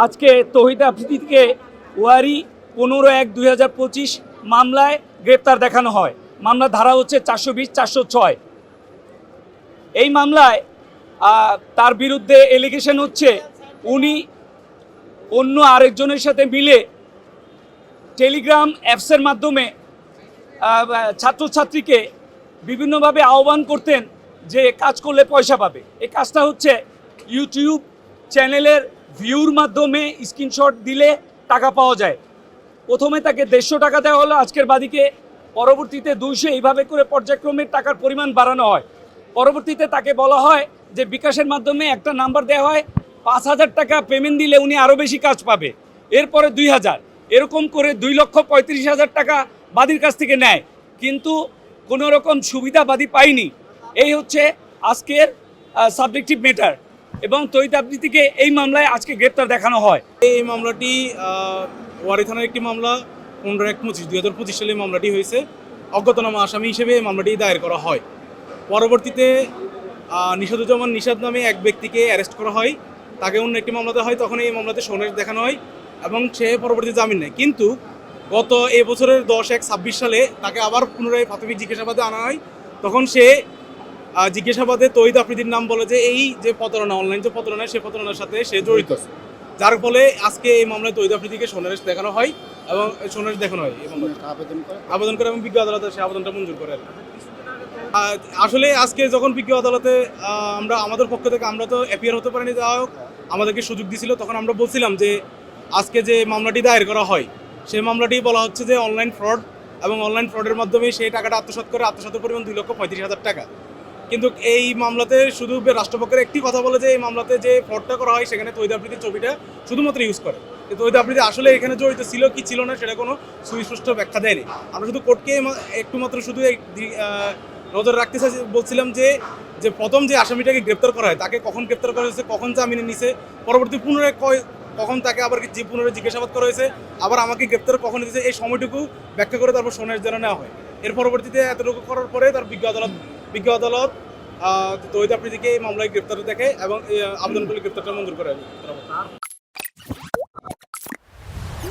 আজকে তৌহিদ আফ্রিদিকে ওয়ারি 15/1/2025 মামলায় গ্রেপ্তার দেখানো হয়। মামলার ধারা হচ্ছে 420, 406। এই মামলায় তার বিরুদ্ধে এলিগেশন হচ্ছে উনি অন্য আরেকজনের সাথে মিলে টেলিগ্রাম অ্যাপসের মাধ্যমে ছাত্রছাত্রীকে বিভিন্নভাবে আহ্বান করতেন যে কাজ করলে পয়সা পাবে। এই কাজটা হচ্ছে ইউটিউব চ্যানেলের ভিউর মাধ্যমে স্ক্রিনশট দিলে টাকা পাওয়া যায়। প্রথমে তাকে 150 টাকা দেওয়া হলো আজকের বাদীকে, পরবর্তীতে 200, এইভাবে করে পর্যায়ক্রমে টাকার পরিমাণ বাড়ানো হয়। পরবর্তীতে তাকে বলা হয় যে বিকাশের মাধ্যমে একটা নাম্বার দেওয়া হয়, 5000 টাকা পেমেন্ট দিলে উনি আরও বেশি কাজ পাবে, এরপরে 2000, এরকম করে 2,35,000 টাকা বাদীর কাছ থেকে নেয়, কিন্তু কোনো রকম সুবিধা বাদী পায়নি। এই হচ্ছে আজকের সাবজেক্টিভ ম্যাটার, এবং তৌহিদ আফ্রিদিকে এই মামলায় আজকে গ্রেপ্তার দেখানো হয়। এই মামলাটি ওয়ারি থানার একটি মামলা 15/1/2025 সালে মামলাটি হয়েছে। অজ্ঞাতনামা আসামি হিসেবে এই মামলাটি দায়ের করা হয়। পরবর্তীতে নিশাদুজ্জামান নিশাদ নামে এক ব্যক্তিকে অ্যারেস্ট করা হয়, তাকে অন্য একটি মামলাতে হয়, তখন এই মামলাতে সনদ দেখানো হয় এবং সে পরবর্তীতে জামিন নেয়। কিন্তু গত এবছরের 10/1/26 সালে তাকে আবার পুনরায় প্রাথমিক জিজ্ঞাসাবাদে আনা হয়। তখন সে জিজ্ঞাসাবাদে তৌহিদ আফ্রিদির নাম বলে যে এই যে প্রতারণা, অনলাইন যে প্রতারণা, সেই প্রতারণার সাথে সে জড়িত, যার ফলে আজকে এই মামলায় তৌহিদ আফ্রিদিকে সোনারেশ দেখানো হয় এবং সোনারেশ দেখানো হয় এবং আবেদন করে এবং বিজ্ঞ আদালতে সে আবেদনটা মঞ্জুর করে। আসলে আজকে যখন বিজ্ঞ আদালতে আমাদের পক্ষ থেকে আমরা তো অ্যাপিয়ার হতে পারিনি, যা হোক আমাদেরকে সুযোগ দিয়েছিল, তখন আমরা বলছিলাম যে আজকে যে মামলাটি দায়ের করা হয় সেই মামলাটি বলা হচ্ছে যে অনলাইন ফ্রড, এবং অনলাইন ফ্রডের মাধ্যমে সেই টাকাটা আত্মসাৎ করে, আত্মসাতের পরিমাণ 2,35,000 টাকা। কিন্তু এই মামলাতে শুধু রাষ্ট্রপক্ষের একটি কথা বলে যে এই মামলাতে যে ফ্রডটা করা হয় সেখানে তৌহিদ আফ্রিদির ছবিটা শুধুমাত্র ইউজ করে। কিন্তু তৌহিদ আফ্রিদি আসলে এখানে জড়িত ছিল কি ছিল না সেটা কোনো সুস্পষ্ট ব্যাখ্যা দেয়নি। আমরা শুধু কোর্টকে একটু মাত্র শুধু নজর রাখতে বলছিলাম যে প্রথম যে আসামিটাকে গ্রেপ্তার করা হয় তাকে কখন গ্রেপ্তার করা হয়েছে, কখন জামিনে নিছে, পরবর্তী পুনরায় কখন তাকে আবার পুনরায় জিজ্ঞাসাবাদ করা হয়েছে, আবার আমাকে গ্রেপ্তার কখন দিয়েছে, এই সময়টুকু ব্যাখ্যা করে তারপর সোনার জেরা নেওয়া হয়। এর পরবর্তীতে এতটুকু করার পরে তার বিজ্ঞ আদালত তৌহিদ আফ্রিদিকে এই মামলায় গ্রেপ্তার দেখে এবং আবেদন করে গ্রেপ্তারটা মঞ্জুর করে।